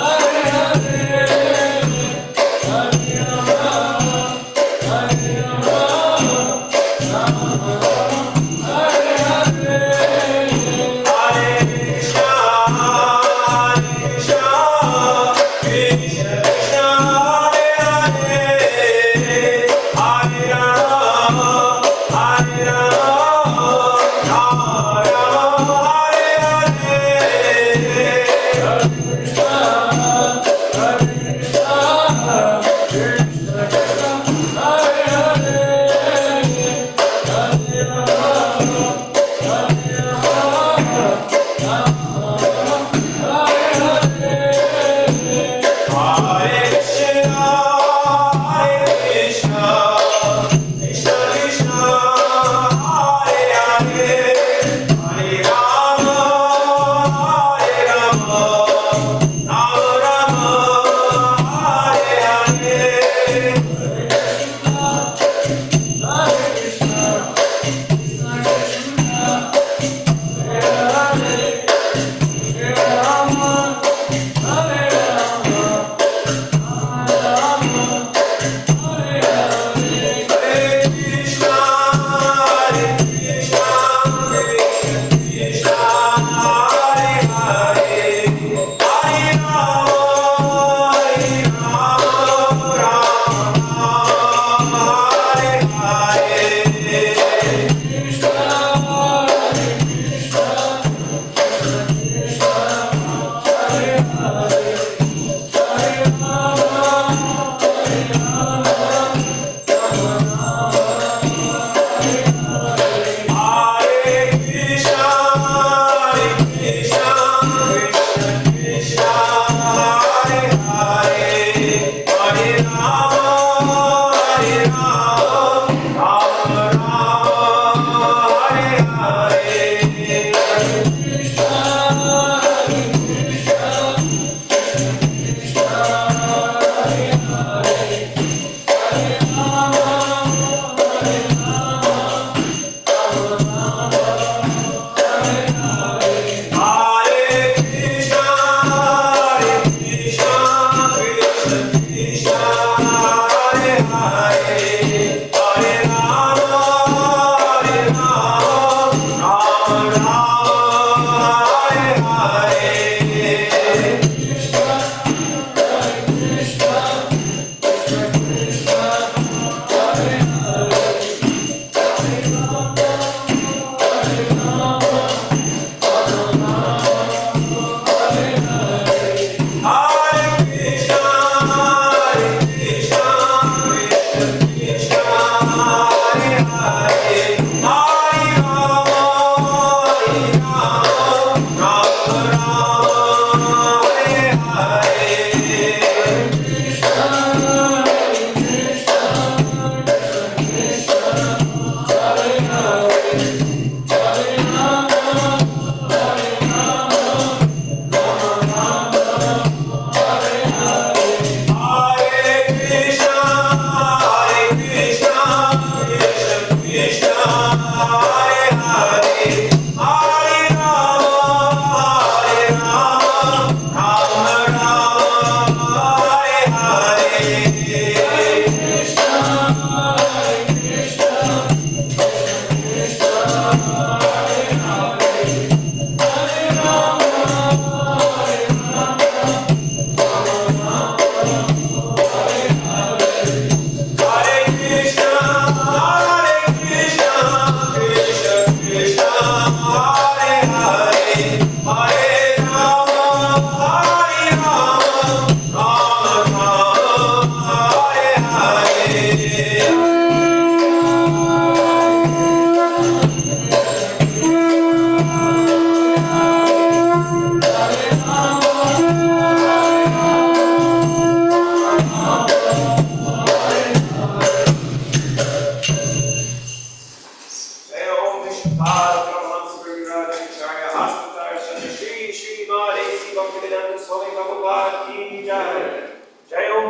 Hare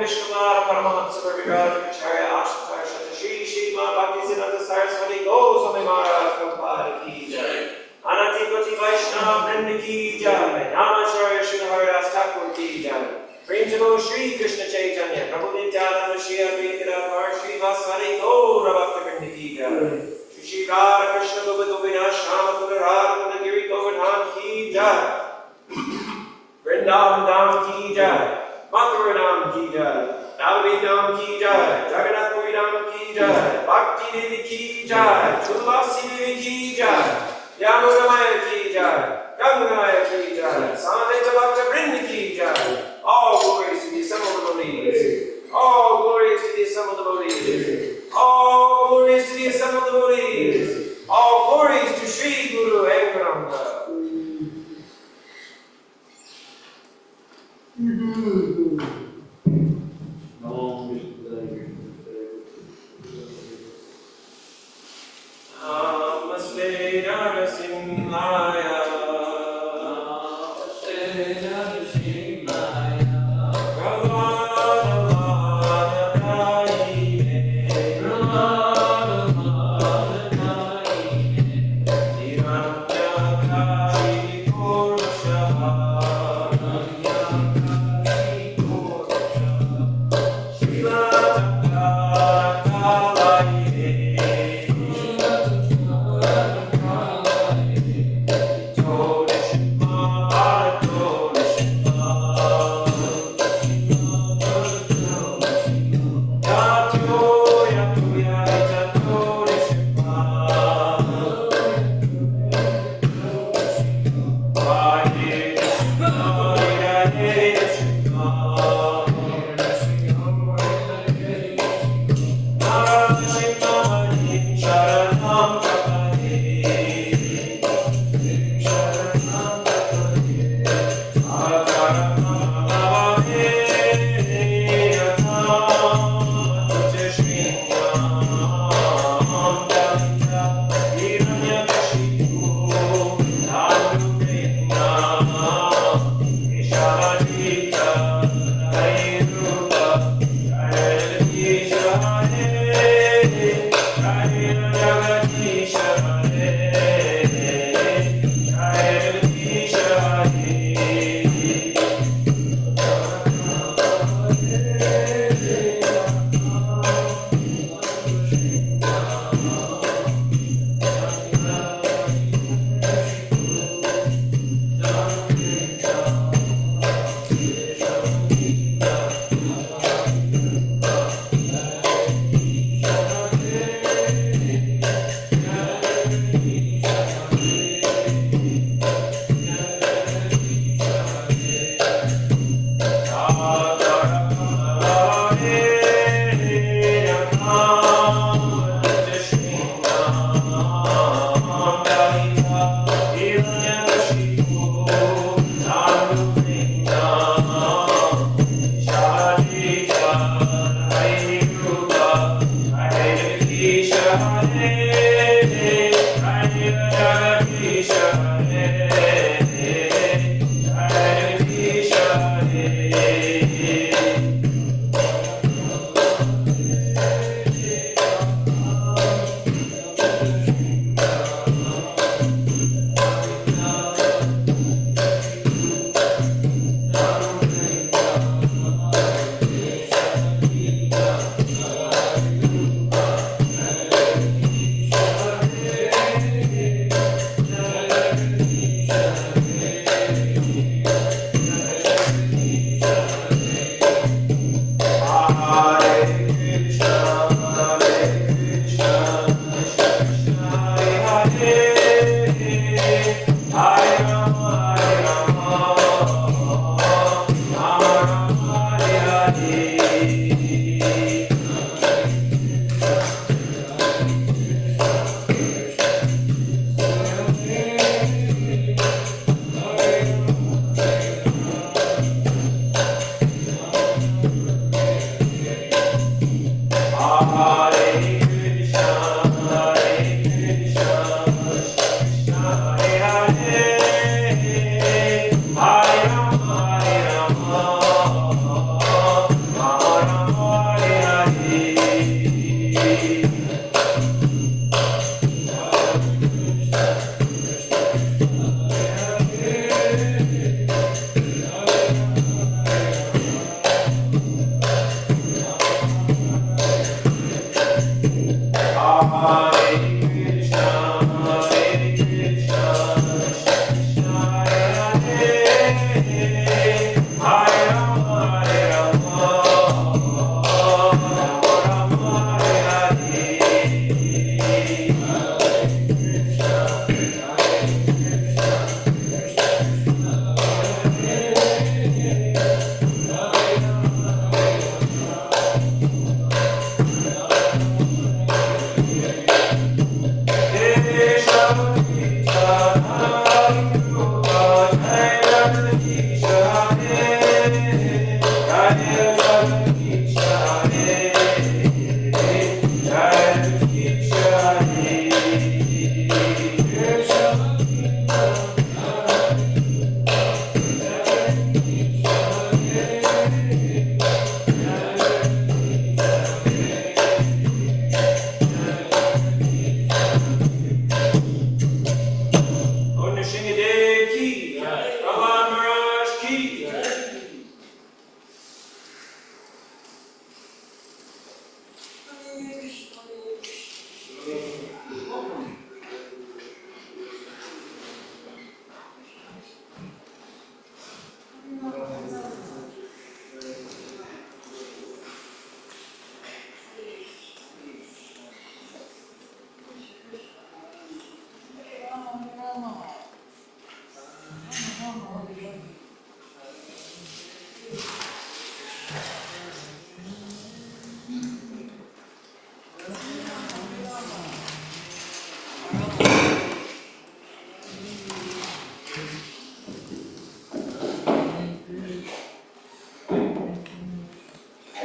Vishnupada Paramahansa Parviraj Acharya Ashtaka Shatashi Srimad Bhaktisiddhanta Saraswati Goswami Maharaj Prabhupada Ki Jai Anatipati Vaishnava Vrinda Ki Jai Namacharya Srila Haridas Thakur Ki Jai Prem se Go Shri Krishna Chaitanya Prabhu Nityananda Shri Advaita Gadadhar Shri Vasari Gaura Bhakta Vrinda Ki Jai Shri Radha Krishna Gopina Shama Kunda Radha Kunda Giri Govardhan Ki Jai Vrindavan Dham Ki Jai Mathura Dham Ki Jai Navadvip Dham Ki Jai Jagannath Puri Dham Ki Jai Bhakti Devi Ki Jai Tulasi Devi Ki Jai Yamunamaya Ki Jai Gangamaya Ki Jai Samaveta Bhakta Vrinda Ki Jai all glories to the assembled devotees. All glories to the assembled devotees. All glories to the assembled devotees. All glories to Sri Guru Angaranga. Namaste Narasimhaya. Namaste Narasimhaya.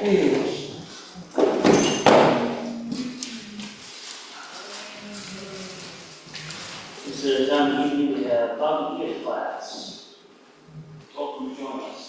This is on evening we have Bhagavad Gita class. Welcome to join us.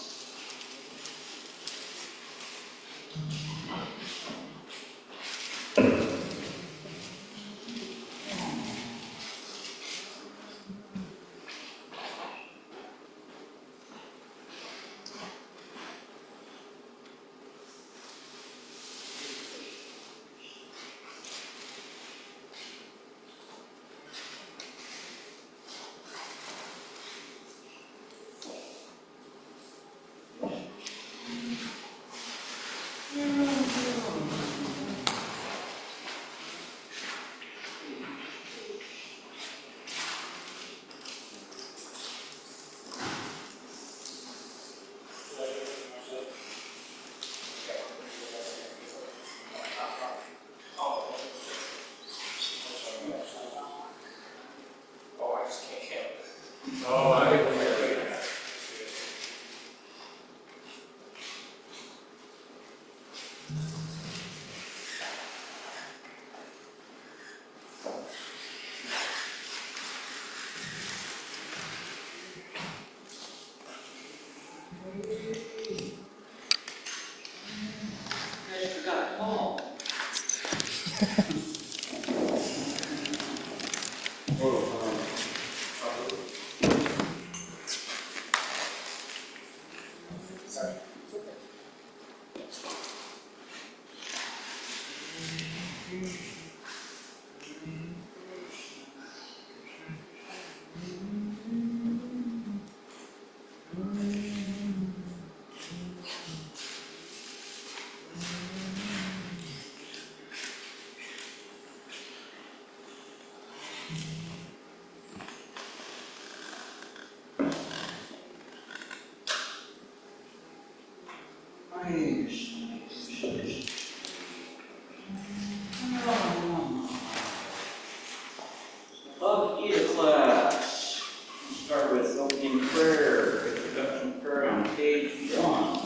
Bhagavad Gita class. We'll start with opening prayer, introduction prayer on page 1.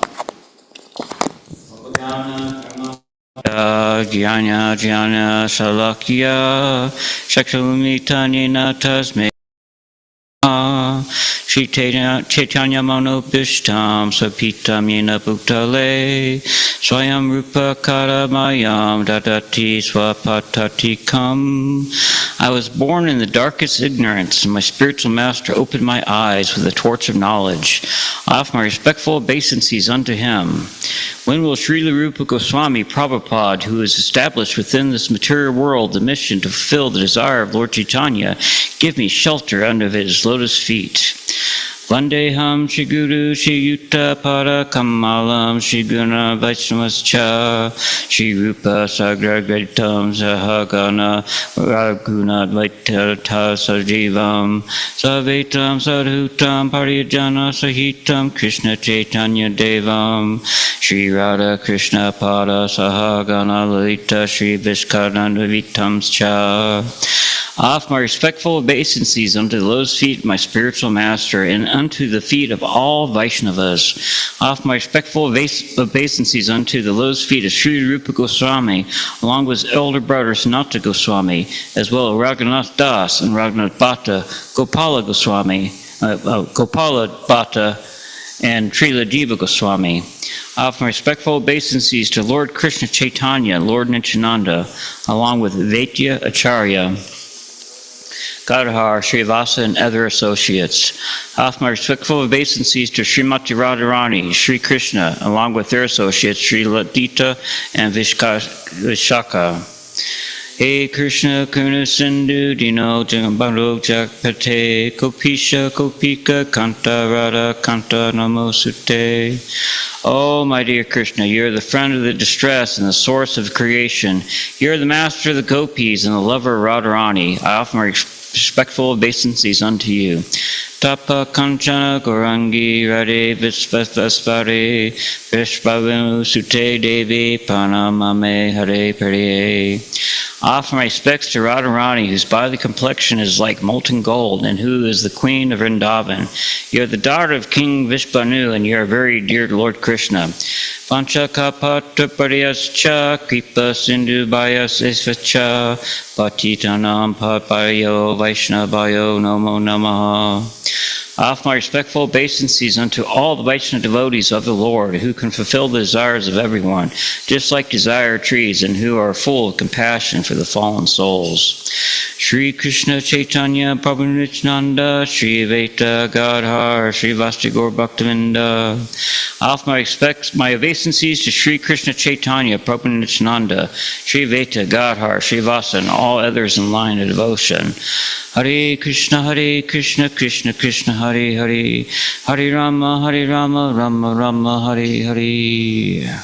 Jnana Jnana Salakya Shakshumita Tasme Shri Chaitanya Manopishtam Sapitam Yena Bhutale Swayam Rupa Karamayam Dadati Swapatatikam. I was born in the darkest ignorance, and my spiritual master opened my eyes with the torch of knowledge. I offer my respectful obeisances unto him. When will Srila Rupa Goswami Prabhupada, who has established within this material world the mission to fulfill the desire of Lord Chaitanya, give me shelter under his lotus feet? Vandeham Shri Guru Shri Yuta Pada Kamalam Shri Guna Vaishnavascha Shri Rupa Sagra Gaitam Sahagana Raguna Vaitata Sajivam Savetam Sadhutam Pariyajana Sahitam Krishna Chaitanya Devam Shri Radha Krishna Pada Sahagana Lalita Shri Vishkananda Vitamscha. I offer my respectful obeisances unto the lotus feet of my spiritual master and unto the feet of all Vaishnavas. I offer my respectful obeisances unto the lotus feet of Sri Rupa Goswami, along with his elder brother Sanatana Goswami, as well as Raghunath Das and Raghunath Bhatta, Gopala Goswami, Gopala Bhatta, and Srila Jiva Goswami. I offer my respectful obeisances to Lord Krishna Chaitanya, Lord Nityananda, along with Vaidya Acharya, Gadadhar, Srivasa, and other associates. I offer my respectful obeisances to Srimati Radharani, Sri Krishna, along with their associates, Sri Ladita and Vishaka. Hey Krishna Karuna Sindhu Dino Jagambaro Jagpate Kopisha Kopika Kanta Radha Kanta Namosute. Oh, my dear Krishna, you are the friend of the distressed and the source of creation. You are the master of the gopis and the lover of Radharani. I offer my respectful obeisances unto you. Tapa Kanchana Gorangi Radhe Vishvaspare Vishvavinu Sute Devi Panamame Hare Pariye. I offer my respects to Radharani, whose bodily complexion is like molten gold, and who is the queen of Vrindavan. You are the daughter of King Vishvanu, and you are very dear to Lord Krishna. Panchakapatraparyascha kripa sindhubayas esvacha patitanam papayo vaishnavayo namo namaha. I offer my respectful obeisances unto all the Vaishnava devotees of the Lord, who can fulfill the desires of everyone, just like desire trees, and who are full of compassion for the fallen souls. Shri Krishna Chaitanya Prabhu Nityananda, Shri Advaita Gadhar, Shri Vasti Gaur Bhaktavinda. I offer my obeisances to Shri Krishna Chaitanya Prabhu Nityananda, Shri Advaita Gadhar, Shri Vasa, and all others in line of devotion. Hare Krishna, Krishna Krishna, Hare Hare, Hare Rama, Rama Rama, Hare Hare.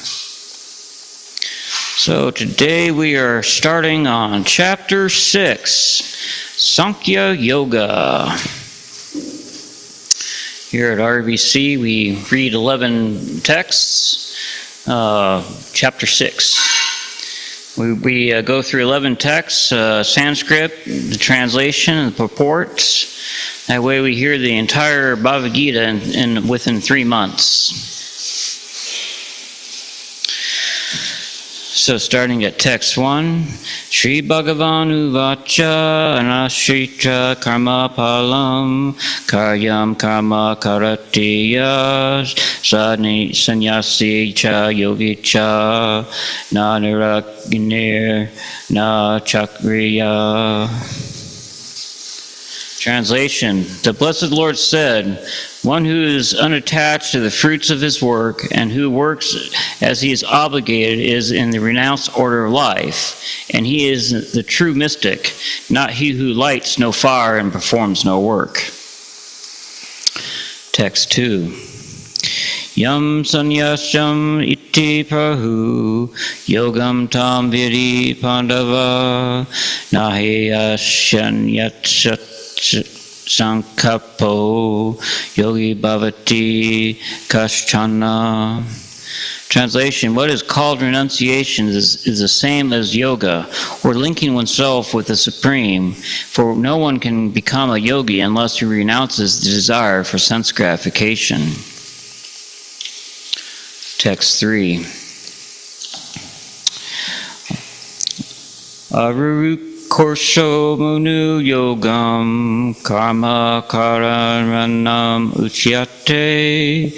So today we are starting on Chapter 6, Sankhya Yoga. Here at RBC we read 11 texts, Chapter 6. We go through 11 texts, Sanskrit, the translation, and the purports. That way we hear the entire Bhagavad Gita within 3 months. So starting at text 1, Sri Bhagavan Uvacha Anashrita Karma Palam Karyam Karma Karati Yas Sanyasi Cha Yogi Cha Na Niragnir Na Chakriya. Translation: The Blessed Lord said, one who is unattached to the fruits of his work and who works as he is obligated is in the renounced order of life, and he is the true mystic, not he who lights no fire and performs no work. Text 2. Yam sannyasam iti prahu yogam tam viri pandava nahi asyanyatsat Sankapo Yogi Bhavati Kashchana. Translation: What is called renunciation is the same as yoga, or linking oneself with the Supreme, for no one can become a yogi unless he renounces the desire for sense gratification. Text 3. Korsho Munu Yogam Karma Karanam Uchyate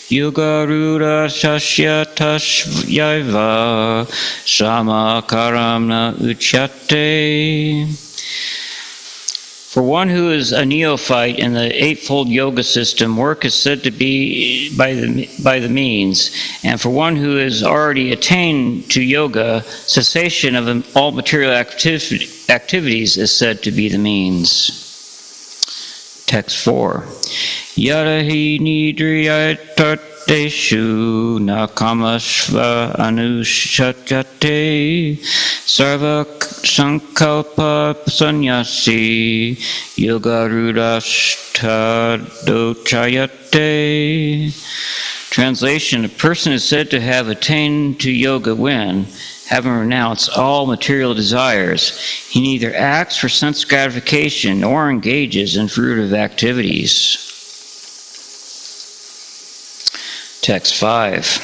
Yogaruda Shashyatashvayava Sama Karamna Uchyate. For one who is a neophyte in the Eightfold Yoga system, work is said to be by the means, and for one who has already attained to yoga, cessation of all material activities is said to be the means. Text 4. Yadahi nidriyatateshu nakamasva anushatyate sarva sankalpa sannyasi yogarudashtadochayate. Translation: A person is said to have attained to yoga when, having renounced all material desires, he neither acts for sense gratification nor engages in fruitive activities. Text 5.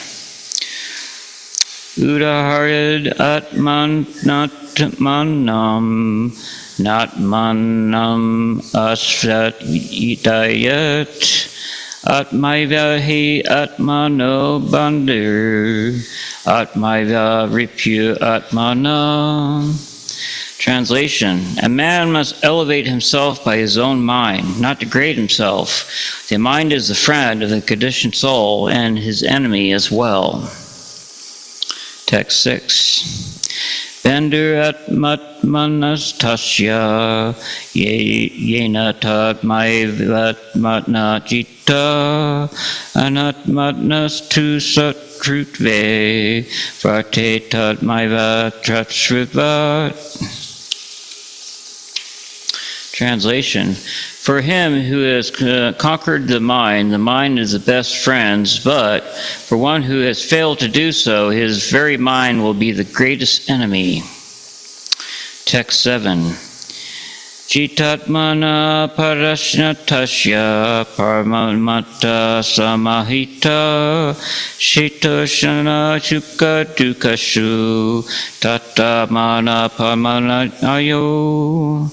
Udaharid atmanatmanam natmanam asvat idayat atmaivahi atmano bandir atmaiva ripyu atmana. Translation: A man must elevate himself by his own mind, not degrade himself. The mind is the friend of the conditioned soul and his enemy as well. Text 6. Bendur atmatmanastasya yena tadmaivatmatna jita anatmatnastu satrutve vrate tadmaivatratsrivat. Translation: For him who has conquered the mind is the best friend, but for one who has failed to do so, his very mind will be the greatest enemy. Text 7. Chitatmana parashnatasya paramata samahita shitoshana sukha dukashu tatamana pamanayo.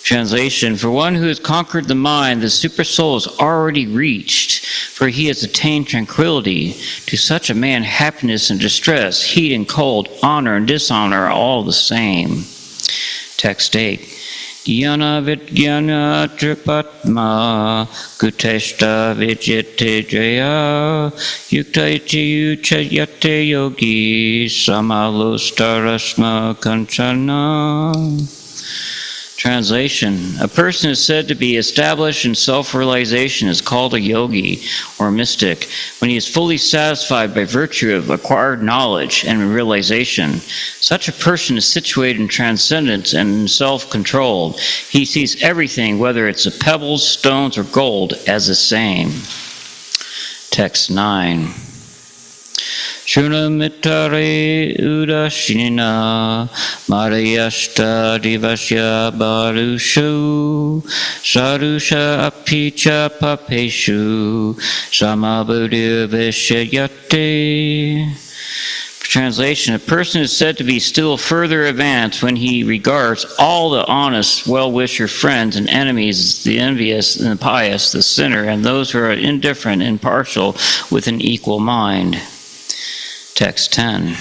Translation: for one who has conquered the mind, the super soul is already reached, for he has attained tranquility. To such a man, happiness and distress, heat and cold, honor and dishonor are all the same. Text 8. Jnana vidyana tripatma kuteshta vijite jaya yukta iti uchayate yogi samalostarasma kanchana. Translation: a person is said to be established in self-realization is called a yogi or mystic when he is fully satisfied by virtue of acquired knowledge and realization. Such a person is situated in transcendence and in self-control. He sees everything, whether it's pebbles, stones, or gold, as the same. Text 9. Shunamitare udashinina marayashta divasya barushu sarusha apicha papeshu samabudya vishyate. Translation: a person is said to be still further advanced when he regards all the honest well-wisher friends and enemies, the envious and the pious, the sinner, and those who are indifferent and partial with an equal mind. Text 10.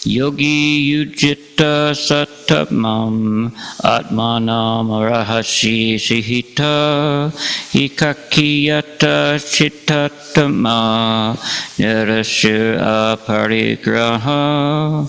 Yogi yujita satamam atmanam arahashi shihita ikakiyata chittatama nirashir aparigraha.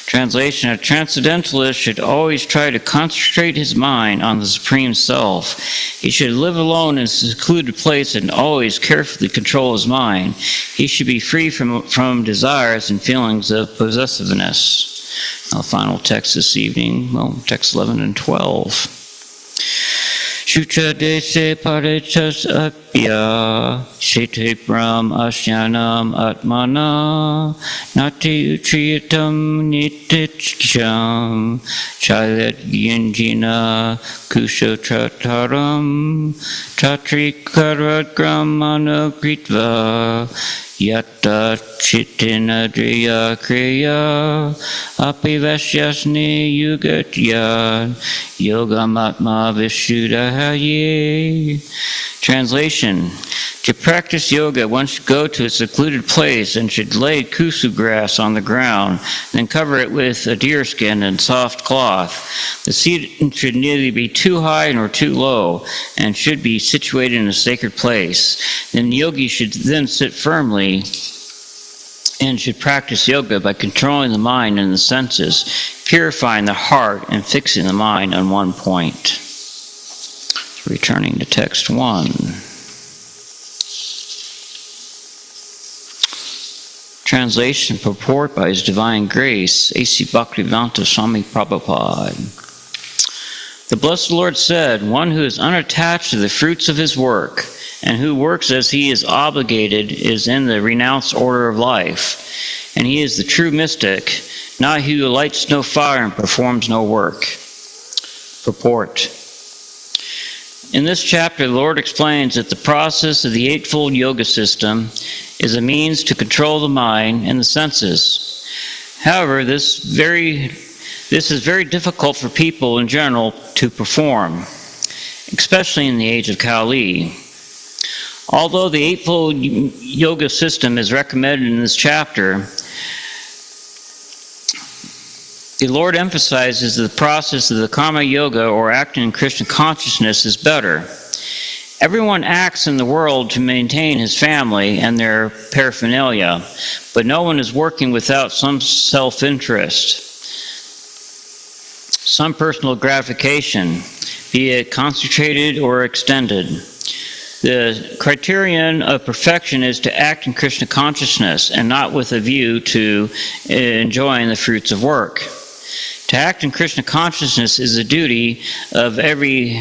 Translation: a transcendentalist should always try to concentrate his mind on the Supreme Self. He should live alone in a secluded place and always carefully control his mind. He should be free from desires and feelings of possessiveness. Now, the final text this evening, text 11 and 12. Shucha dese parichas apya shite brahm asyanam atmana nati uchiyatam niticham chalet yinjina kushotrataram tatrikarat gramana kritva yatta chitina driya kriya apivasyasni yugatya yogamatma vishuddhaye. Translation: to practice yoga, one should go to a secluded place and should lay kusu grass on the ground, then cover it with a deerskin and soft cloth. The seat should neither be too high nor too low, and should be situated in a sacred place. Then the yogi should then sit firmly and should practice yoga by controlling the mind and the senses, purifying the heart, and fixing the mind on one point. Returning to text 1. Translation purport by His Divine Grace, A.C. Bhaktivedanta Swami Prabhupada. The Blessed Lord said, one who is unattached to the fruits of his work and who works as he is obligated is in the renounced order of life, and he is the true mystic, not he who lights no fire and performs no work. Purport. In this chapter, the Lord explains that the process of the Eightfold Yoga system is a means to control the mind and the senses. However, this is very difficult for people in general to perform, especially in the age of Kali. Although the Eightfold Yoga system is recommended in this chapter, the Lord emphasizes that the process of the Karma Yoga, or acting in Krishna consciousness, is better. Everyone acts in the world to maintain his family and their paraphernalia, but no one is working without some self-interest, some personal gratification, be it concentrated or extended. The criterion of perfection is to act in Krishna consciousness and not with a view to enjoying the fruits of work. To act in Krishna consciousness is the duty of every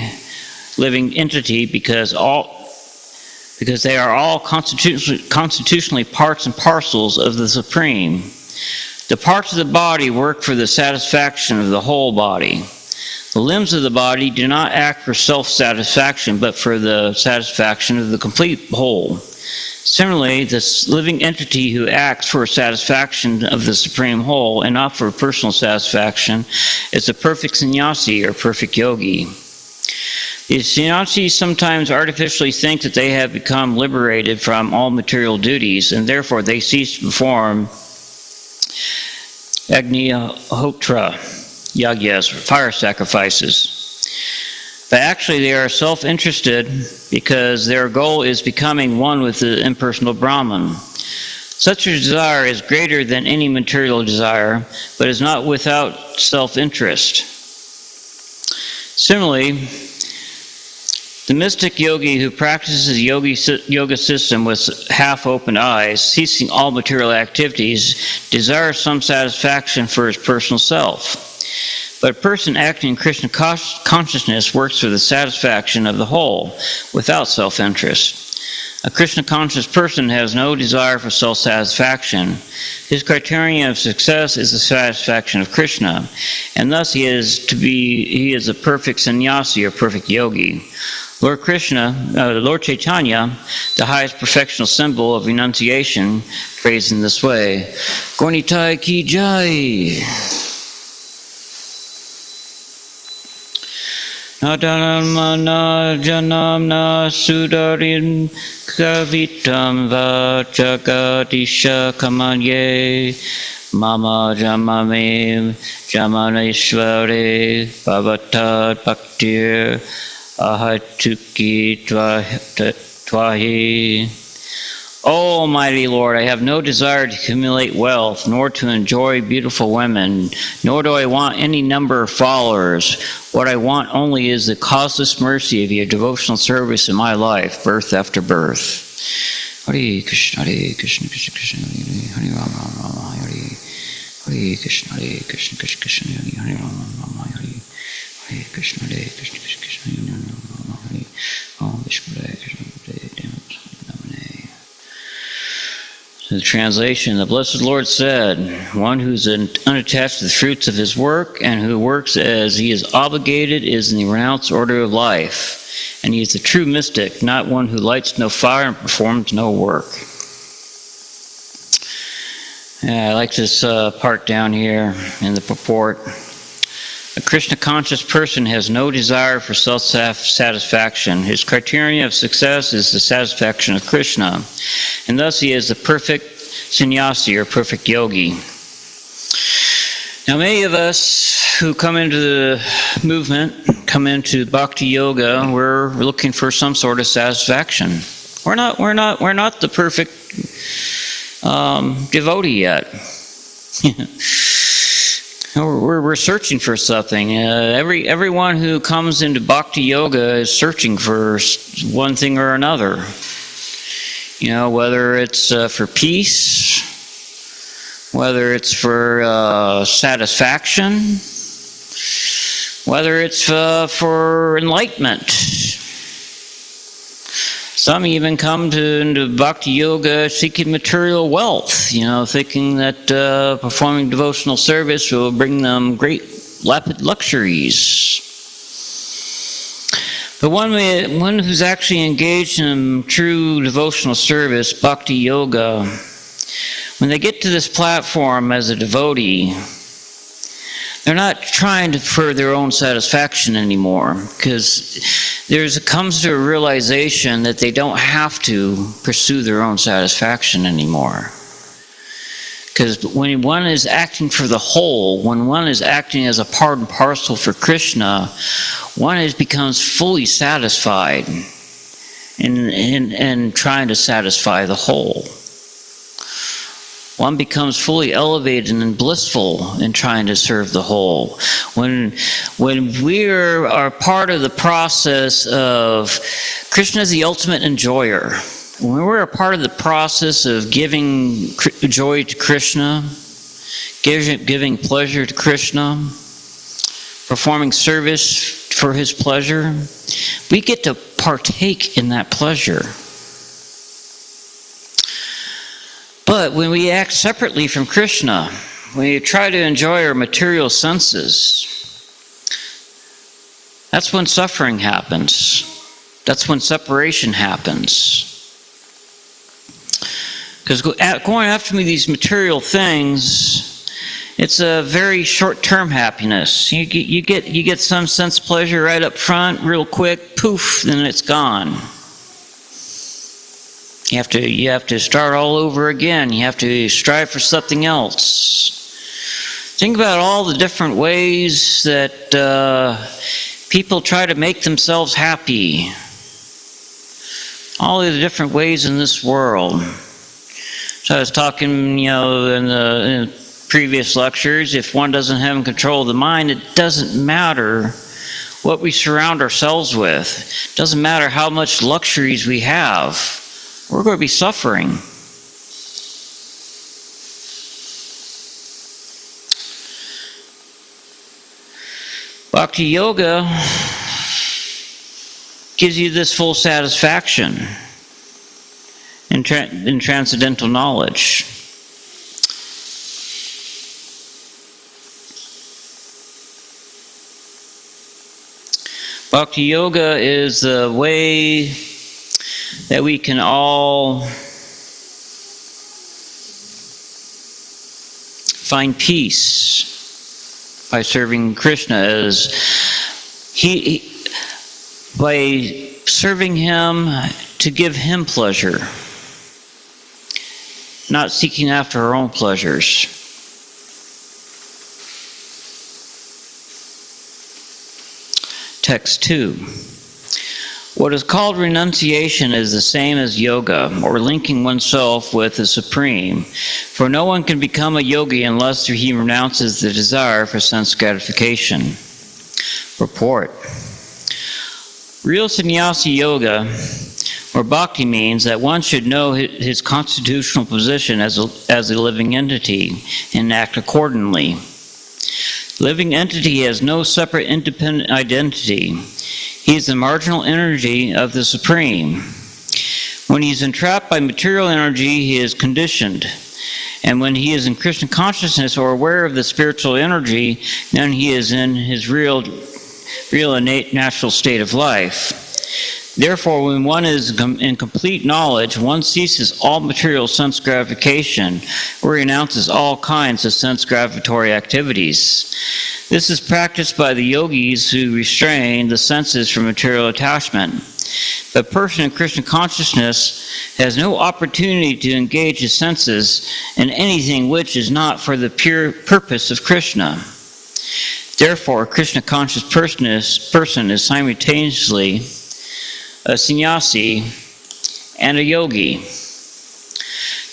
living entity because they are all constitutionally parts and parcels of the Supreme. The parts of the body work for the satisfaction of the whole body. The limbs of the body do not act for self-satisfaction, but for the satisfaction of the complete whole. Similarly, this living entity who acts for satisfaction of the supreme whole and not for personal satisfaction is a perfect sannyasi or perfect yogi. The sannyasis sometimes artificially think that they have become liberated from all material duties, and therefore they cease to perform Agnihotra yagyas, or fire sacrifices. But actually they are self-interested because their goal is becoming one with the impersonal Brahman. Such a desire is greater than any material desire, but is not without self-interest. Similarly, the mystic yogi who practices the yoga system with half-open eyes, ceasing all material activities, desires some satisfaction for his personal self. But a person acting in Krishna consciousness works for the satisfaction of the whole, without self-interest. A Krishna-conscious person has no desire for self-satisfaction. His criterion of success is the satisfaction of Krishna, and thus he is a perfect sannyasi or perfect yogi. Lord Chaitanya, the highest perfectional symbol of renunciation, prays in this way: Gornitai ki jai. Nadanamana janamna sudarin kavitam vajagadisha kamanye mama jamame jamaneshware bhavatad bhaktir ahatuki twahi. O Almighty Lord, I have no desire to accumulate wealth, nor to enjoy beautiful women, nor do I want any number of followers. What I want only is the causeless mercy of your devotional service in my life, birth after birth. Hare Krishna, Krishna Krishna, Hare Rama, Rama, Hare Krishna, Krishna Krishna, Hare Rama, Rama, Hare Krishna, Krishna Krishna, Hare Rama, Hare Om Vishnu Krishna. The translation: the Blessed Lord said, one who's unattached to the fruits of his work and who works as he is obligated is in the renounced order of life, and he is the true mystic, not one who lights no fire and performs no work. Yeah, I like this part down here in the purport. A Krishna-conscious person has no desire for self-satisfaction. His criterion of success is the satisfaction of Krishna, and thus he is the perfect sannyasi or perfect yogi. Now, many of us who come into the movement, come into Bhakti Yoga, we're looking for some sort of satisfaction. We're not the perfect devotee yet. We're searching for something. Everyone who comes into Bhakti Yoga is searching for one thing or another. You know, whether it's for peace, whether it's for satisfaction, whether it's for enlightenment. Some even come into Bhakti Yoga seeking material wealth, you know, thinking that performing devotional service will bring them great lapid luxuries. But one who's actually engaged in true devotional service, Bhakti Yoga, when they get to this platform as a devotee, they're not trying for their own satisfaction anymore, because comes to a realization that they don't have to pursue their own satisfaction anymore. Because when one is acting for the whole, when one is acting as a part and parcel for Krishna, one becomes fully satisfied in trying to satisfy the whole. One becomes fully elevated and blissful in trying to serve the whole. When we are part of the process of Krishna is the ultimate enjoyer. When we're a part of the process of giving joy to Krishna, giving pleasure to Krishna, performing service for his pleasure, we get to partake in that pleasure. But when we act separately from Krishna, when we try to enjoy our material senses, That's when suffering happens. That's when separation happens. Because going after these material things, it's a very short-term happiness. You get some sense of pleasure right up front, real quick, poof, then it's gone. You have to start all over again. You have to strive for something else. Think about all the different ways that people try to make themselves happy. All the different ways in this world. So I was talking, in the previous lectures, if one doesn't have control of the mind, it doesn't matter what we surround ourselves with. It doesn't matter how much luxuries we have. We're going to be suffering. Bhakti Yoga gives you this full satisfaction in transcendental knowledge. Bhakti Yoga is the way that we can all find peace by serving Krishna, as by serving him to give him pleasure, not seeking after our own pleasures. Text 2. What is called renunciation is the same as yoga, or linking oneself with the Supreme. For no one can become a yogi unless he renounces the desire for sense gratification. Purport. Real sannyasi yoga, or bhakti, means that one should know his constitutional position as a living entity and act accordingly. Living entity has no separate independent identity. He is the marginal energy of the Supreme. When he is entrapped by material energy, he is conditioned. And when he is in Krishna consciousness or aware of the spiritual energy, then he is in his real innate natural state of life. Therefore, when one is in complete knowledge, one ceases all material sense gratification, or renounces all kinds of sense gratifying activities. This is practiced by the yogis who restrain the senses from material attachment. The person in Krishna consciousness has no opportunity to engage his senses in anything which is not for the pure purpose of Krishna. Therefore, a Krishna conscious person is simultaneously a sannyasi and a yogi.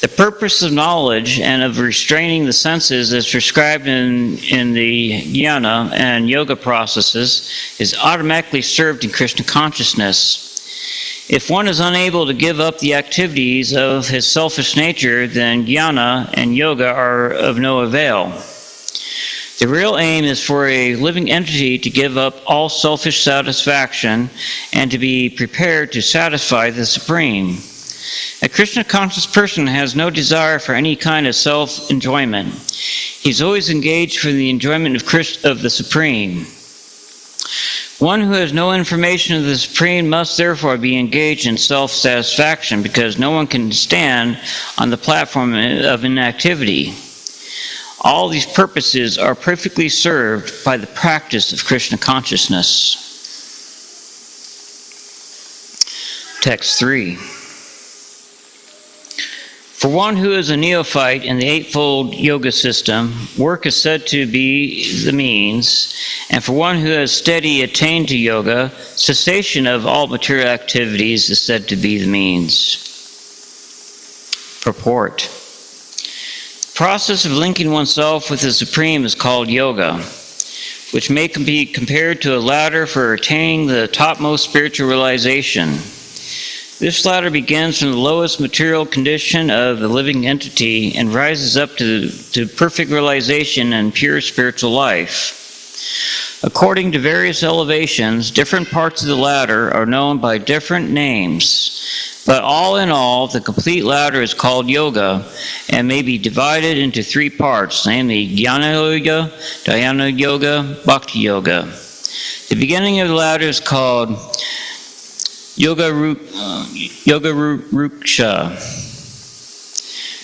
The purpose of knowledge and of restraining the senses as prescribed in the jnana and yoga processes is automatically served in Krishna consciousness. If one is unable to give up the activities of his selfish nature, then jnana and yoga are of no avail. The real aim is for a living entity to give up all selfish satisfaction and to be prepared to satisfy the Supreme. A Krishna conscious person has no desire for any kind of self-enjoyment. He's always engaged for the enjoyment of the Supreme. One who has no information of the Supreme must therefore be engaged in self-satisfaction, because no one can stand on the platform of inactivity. All these purposes are perfectly served by the practice of Krishna consciousness. Text 3. For one who is a neophyte in the Eightfold Yoga system, work is said to be the means, and for one who has steadily attained to yoga, cessation of all material activities is said to be the means. Purport. The process of linking oneself with the Supreme is called yoga, which may be compared to a ladder for attaining the topmost spiritual realization. This ladder begins from the lowest material condition of the living entity and rises up to perfect realization and pure spiritual life. According to various elevations, different parts of the ladder are known by different names, but all in all, the complete ladder is called yoga and may be divided into 3 parts, namely Jnana Yoga, Dhyana Yoga, Bhakti Yoga. The beginning of the ladder is called Yoga Ruksha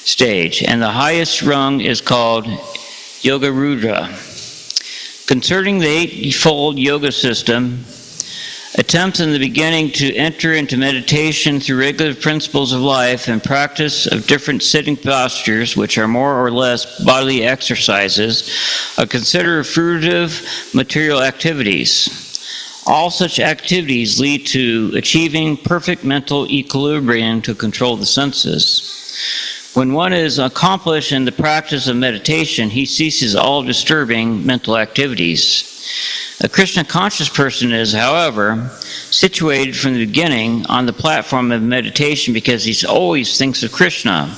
stage, and the highest rung is called Yoga Rudra. Concerning the eightfold yoga system, attempts in the beginning to enter into meditation through regular principles of life and practice of different sitting postures, which are more or less bodily exercises, are considered fruitive material activities. All such activities lead to achieving perfect mental equilibrium to control the senses. When one is accomplished in the practice of meditation, he ceases all disturbing mental activities. A Krishna conscious person is, however, situated from the beginning on the platform of meditation because he always thinks of Krishna.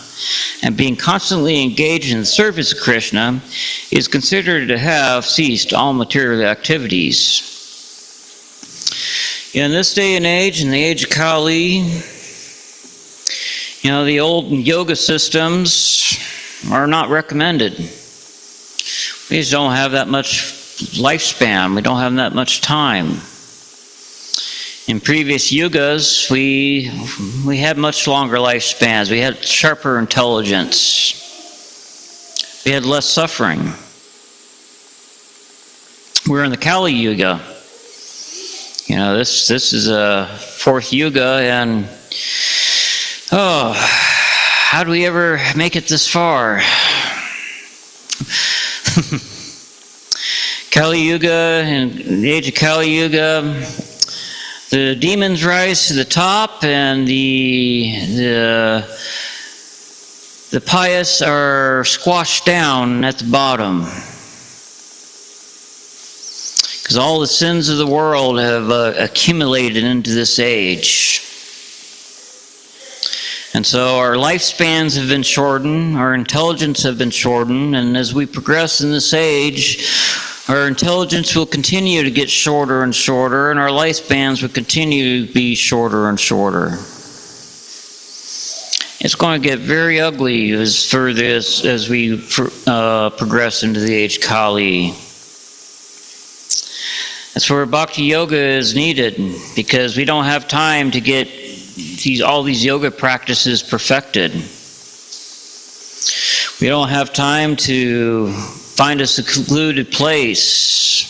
And being constantly engaged in the service of Krishna is considered to have ceased all material activities. In this day and age, in the age of Kali, the old yoga systems are not recommended. We just don't have that much lifespan. We don't have that much time. In previous yugas, we had much longer lifespans. We had sharper intelligence. We had less suffering. We're in the Kali Yuga. This is a fourth yuga, and how do we ever make it this far? Kali Yuga, in the age of Kali Yuga, the demons rise to the top, and the pious are squashed down at the bottom. Because all the sins of the world have accumulated into this age. And so our lifespans have been shortened, our intelligence have been shortened, and as we progress in this age, our intelligence will continue to get shorter and shorter, and our lifespans will continue to be shorter and shorter. It's going to get very ugly as we progress into the age Kali. That's where Bhakti Yoga is needed, because we don't have time to get all these yoga practices perfected. We don't have time to find a secluded place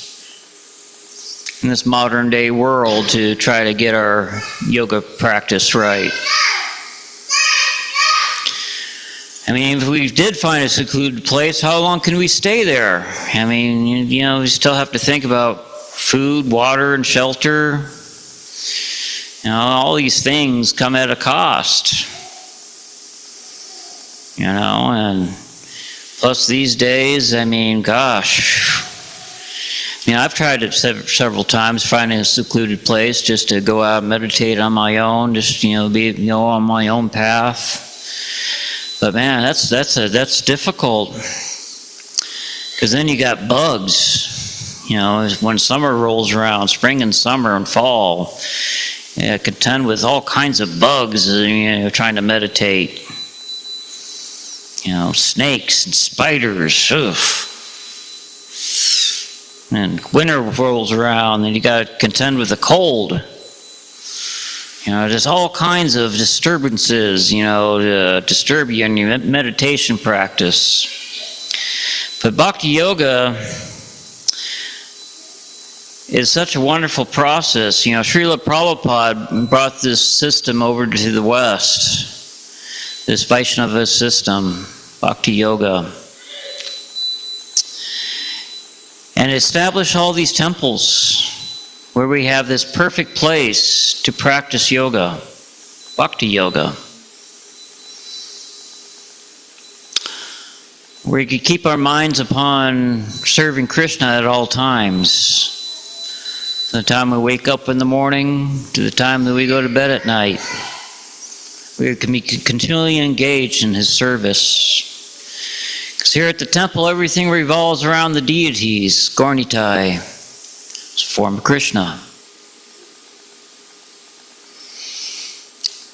in this modern day world to try to get our yoga practice right. If we did find a secluded place, how long can we stay there? We still have to think about food, water, and shelter. All these things come at a cost. And plus these days, I've tried it several times, finding a secluded place just to go out and meditate on my own, just, be, on my own path. But man, that's difficult. Because then you got bugs. When summer rolls around, spring and summer and fall, contend with all kinds of bugs, trying to meditate. Snakes and spiders. And winter rolls around, and you got to contend with the cold. There's all kinds of disturbances, to disturb you in your meditation practice. But Bhakti Yoga is such a wonderful process. Srila Prabhupada brought this system over to the West, this Vaishnava system, Bhakti Yoga, and established all these temples where we have this perfect place to practice yoga, Bhakti Yoga, where we could keep our minds upon serving Krishna at all times. From the time we wake up in the morning to the time that we go to bed at night. We can be continually engaged in his service. Because here at the temple, everything revolves around the deities. Gaurnitai is a form of Krishna.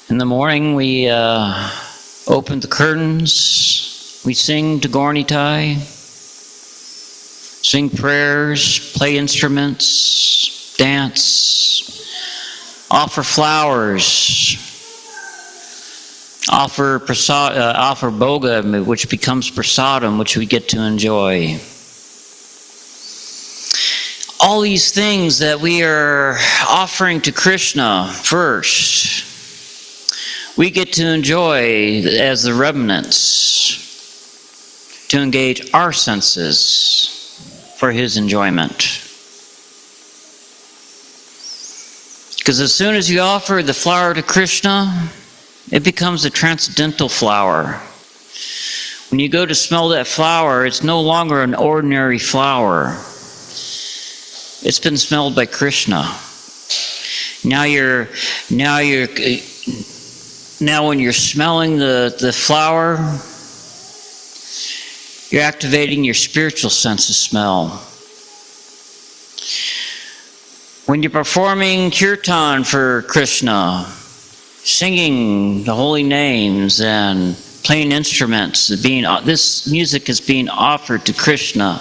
In the morning, we open the curtains. We sing to Gaurnitai. sing prayers, play instruments, dance, offer flowers, offer boga, which becomes prasadam, which we get to enjoy. All these things that we are offering to Krishna first, we get to enjoy as the remnants, to engage our senses for his enjoyment. Because as soon as you offer the flower to Krishna, it becomes a transcendental flower. When you go to smell that flower, it's no longer an ordinary flower. It's been smelled by Krishna. Now when you're smelling the flower, you're activating your spiritual sense of smell. When you're performing kirtan for Krishna, singing the holy names and playing instruments, this music is being offered to Krishna.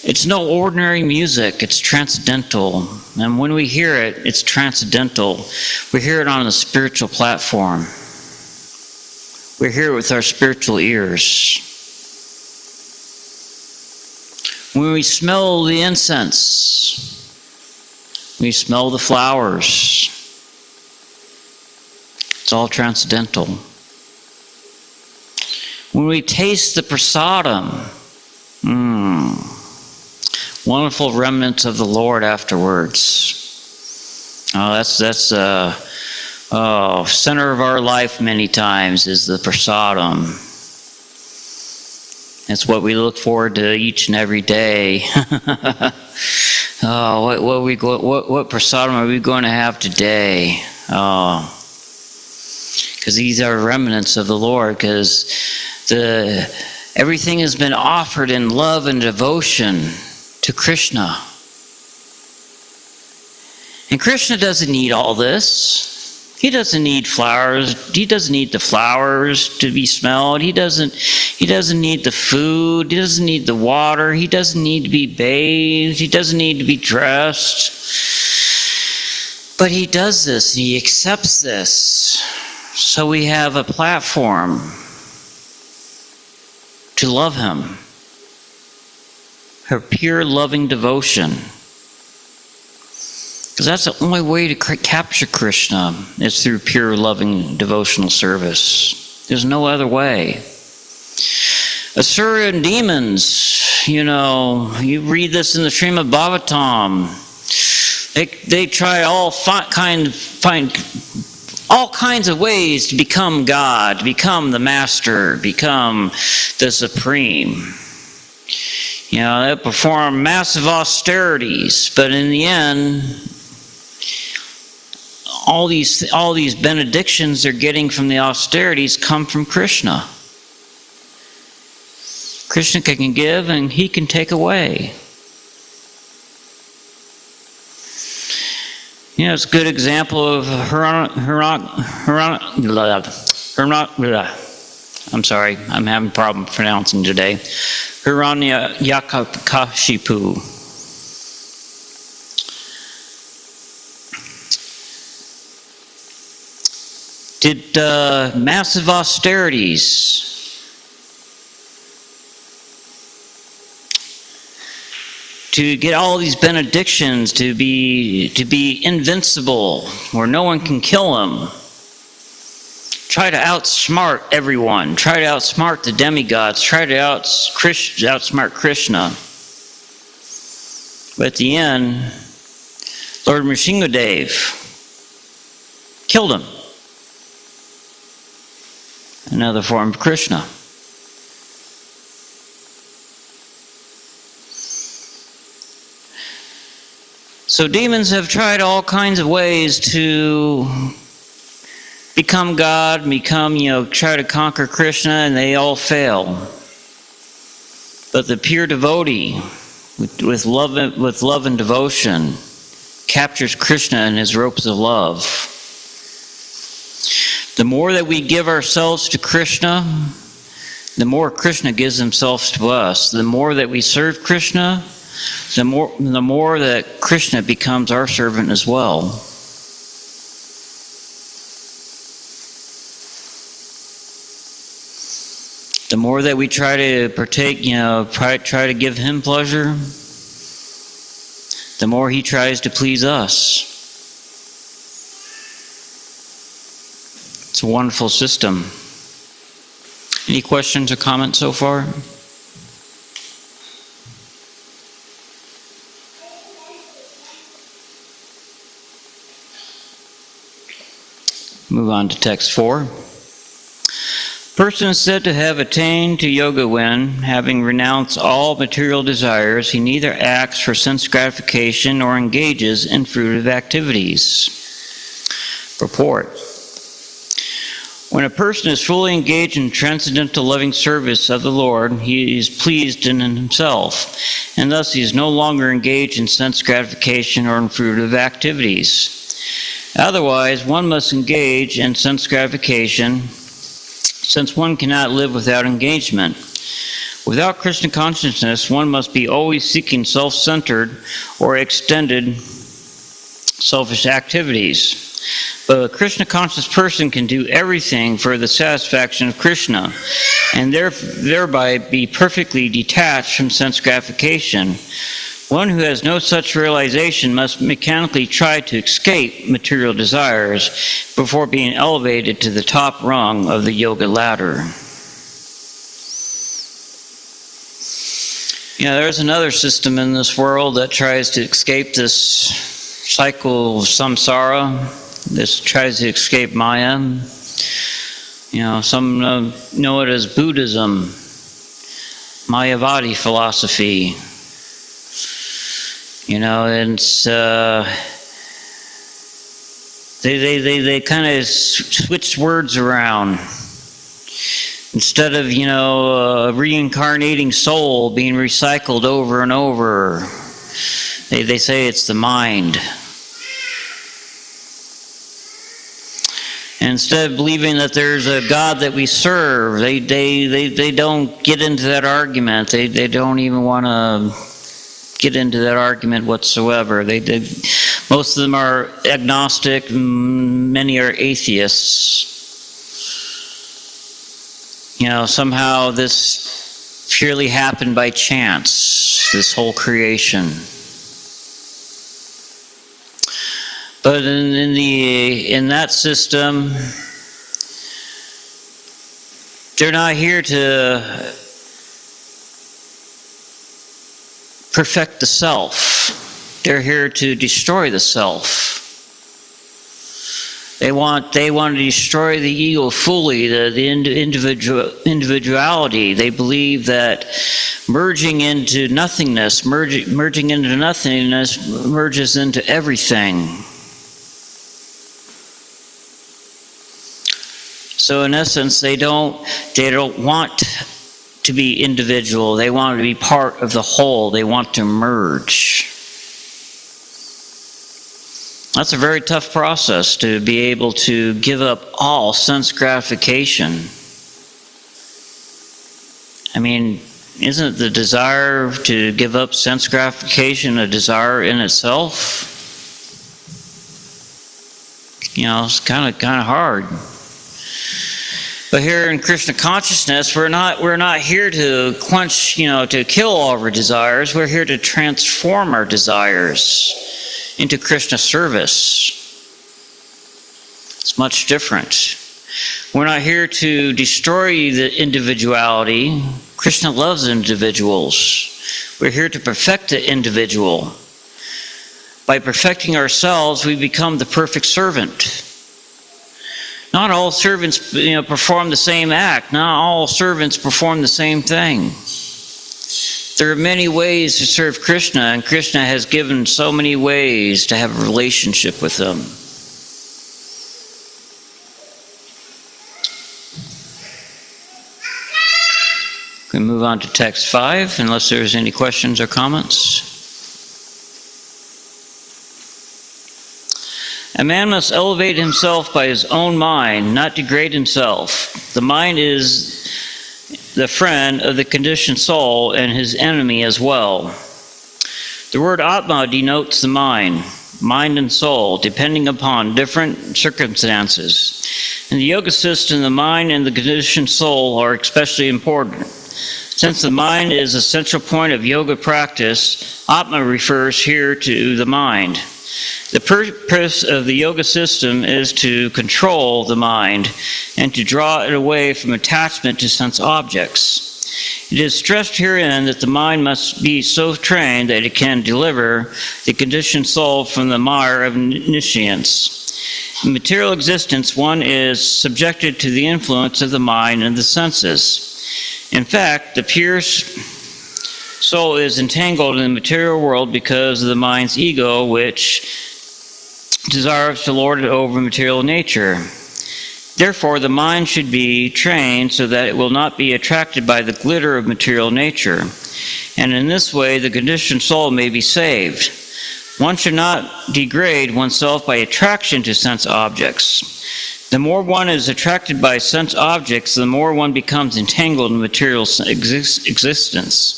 It's no ordinary music, it's transcendental. And when we hear it, it's transcendental. We hear it on the spiritual platform. We hear it with our spiritual ears. When we smell the incense, we smell the flowers. It's all transcendental. When we taste the prasadam, wonderful remnants of the Lord afterwards. Oh, that's center of our life many times is the prasadam. It's what we look forward to each and every day. What prasadam are we going to have today? Because these are remnants of the Lord. Because everything has been offered in love and devotion to Krishna. And Krishna doesn't need all this. He doesn't need flowers. He doesn't need the flowers to be smelled. He doesn't need the food. He doesn't need the water. He doesn't need to be bathed. He doesn't need to be dressed. But he does this. He accepts this. So we have a platform to love him. Her pure loving devotion. Because that's the only way to capture Krishna is through pure loving devotional service. There's no other way. Asura and demons, you read this in the Srimad Bhagavatam. They try find all kinds of ways to become God, become the master, become the supreme. They perform massive austerities, but in the end, all these benedictions they're getting from the austerities come from Krishna. Krishna can give and he can take away. It's a good example of I'm sorry, I'm having a problem pronouncing today. Hiranyakashipu. Did massive austerities. To get all these benedictions, to be invincible, where no one can kill him. Try to outsmart everyone. Try to outsmart the demigods. Try to outsmart Krishna. But at the end, Lord Nrsimhadev killed him. Another form of Krishna. So demons have tried all kinds of ways to become God, try to conquer Krishna, and they all fail. But the pure devotee, with love and devotion, captures Krishna in his ropes of love. The more that we give ourselves to Krishna, the more Krishna gives himself to us. The more that we serve Krishna, the more that Krishna becomes our servant as well. The more that we try to partake, try to give him pleasure, the more he tries to please us. It's a wonderful system. Any questions or comments so far? Move on to text 4. Person is said to have attained to yoga when, having renounced all material desires, he neither acts for sense gratification nor engages in fruitive activities. Purport. When a person is fully engaged in transcendental loving service of the Lord, he is pleased in himself, and thus he is no longer engaged in sense gratification or in fruitive activities. Otherwise, one must engage in sense gratification, since one cannot live without engagement. Without Krishna consciousness, one must be always seeking self-centered or extended selfish activities. But a Krishna-conscious person can do everything for the satisfaction of Krishna, and thereby be perfectly detached from sense gratification. One who has no such realization must mechanically try to escape material desires before being elevated to the top rung of the yoga ladder. There's another system in this world that tries to escape this cycle of samsara. This tries to escape Maya. Some know it as Buddhism, Mayavadi philosophy. And they kind of switch words around. Instead of, a reincarnating soul being recycled over and over, they say it's the mind. And instead of believing that there's a God that we serve, they don't get into that argument. They don't even want to get into that argument whatsoever. Most of them are agnostic, many are atheists. Somehow this purely happened by chance, this whole creation. But in that system, they're not here to perfect the self. They're here to destroy the self. They want to destroy the ego fully, the individuality. They believe that merging into nothingness merges into everything. So in essence, they don't want to be individual. They want to be part of the whole. They want to merge. That's a very tough process, to be able to give up all sense gratification. Isn't the desire to give up sense gratification a desire in itself? It's kind of hard. But here in Krishna consciousness, we're not here to quench, to kill all of our desires. We're here to transform our desires into Krishna service. It's much different. We're not here to destroy the individuality. Krishna loves individuals. We're here to perfect the individual. By perfecting ourselves, we become the perfect servant. Not all servants, perform the same act. Not all servants perform the same thing. There are many ways to serve Krishna, and Krishna has given so many ways to have a relationship with him. We can move on to text 5, unless there's any questions or comments. A man must elevate himself by his own mind, not degrade himself. The mind is the friend of the conditioned soul and his enemy as well. The word Atma denotes the mind and soul, depending upon different circumstances. In the yoga system, the mind and the conditioned soul are especially important. Since the mind is a central point of yoga practice, Atma refers here to the mind. The purpose of the yoga system is to control the mind and to draw it away from attachment to sense objects. It is stressed herein that the mind must be so trained that it can deliver the conditioned soul from the mire of omniscience. In material existence, one is subjected to the influence of the mind and the senses. In fact, the pure soul is entangled in the material world because of the mind's ego, which desires to lord it over material nature. Therefore, the mind should be trained so that it will not be attracted by the glitter of material nature, and in this way the conditioned soul may be saved. One should not degrade oneself by attraction to sense objects. The more one is attracted by sense objects, the more one becomes entangled in material existence.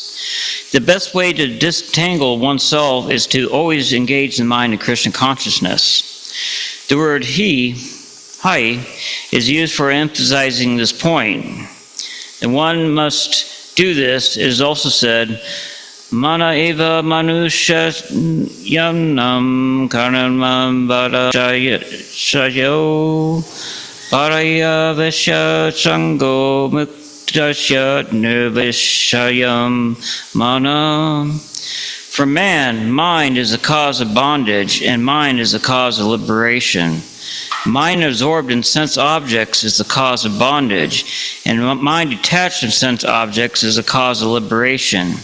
The best way to disentangle oneself is to always engage the mind in Krishna consciousness. The word hai, is used for emphasizing this point. And one must do this. It is also said, Mana eva manusha yanam karanam bharashayo bharaya vesha sango muktasya nirvishayam mana. For man, mind is the cause of bondage, and mind is the cause of liberation. Mind absorbed in sense objects is the cause of bondage, and mind detached from sense objects is the cause of liberation.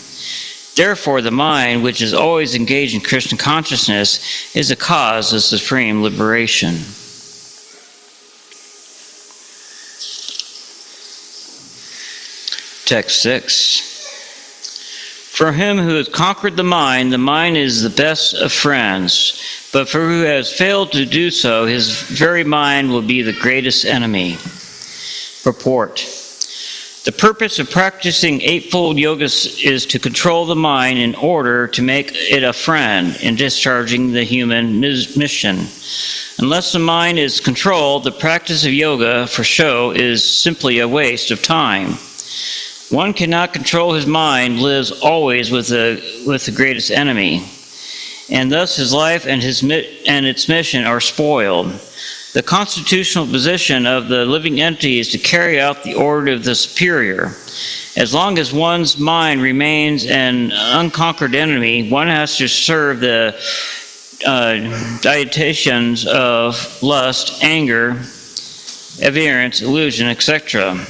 Therefore, the mind, which is always engaged in Krishna consciousness, is the cause of supreme liberation. Text 6. For him who has conquered the mind is the best of friends. But for who has failed to do so, his very mind will be the greatest enemy. Purport. The purpose of practicing Eightfold Yoga is to control the mind in order to make it a friend in discharging the human mission. Unless the mind is controlled, the practice of yoga for show is simply a waste of time. One cannot control his mind, lives always with the greatest enemy, and thus his life and its mission are spoiled. The constitutional position of the living entity is to carry out the order of the superior. As long as one's mind remains an unconquered enemy, one has to serve the dietations of lust, anger, avarice, illusion, etc.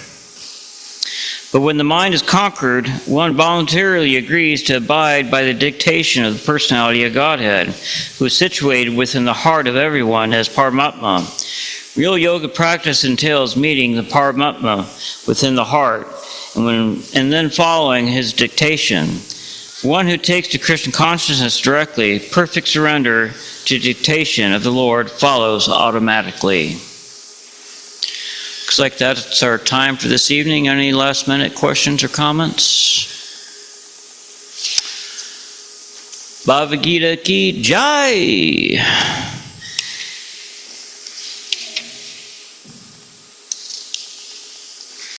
But when the mind is conquered, one voluntarily agrees to abide by the dictation of the personality of Godhead, who is situated within the heart of everyone as Paramatma. Real yoga practice entails meeting the Paramatma within the heart, and then following his dictation. One who takes to Krishna consciousness directly, perfect surrender to dictation of the Lord follows automatically. Looks like that's our time for this evening. Any last minute questions or comments? Bhagavad Gita ki Jai!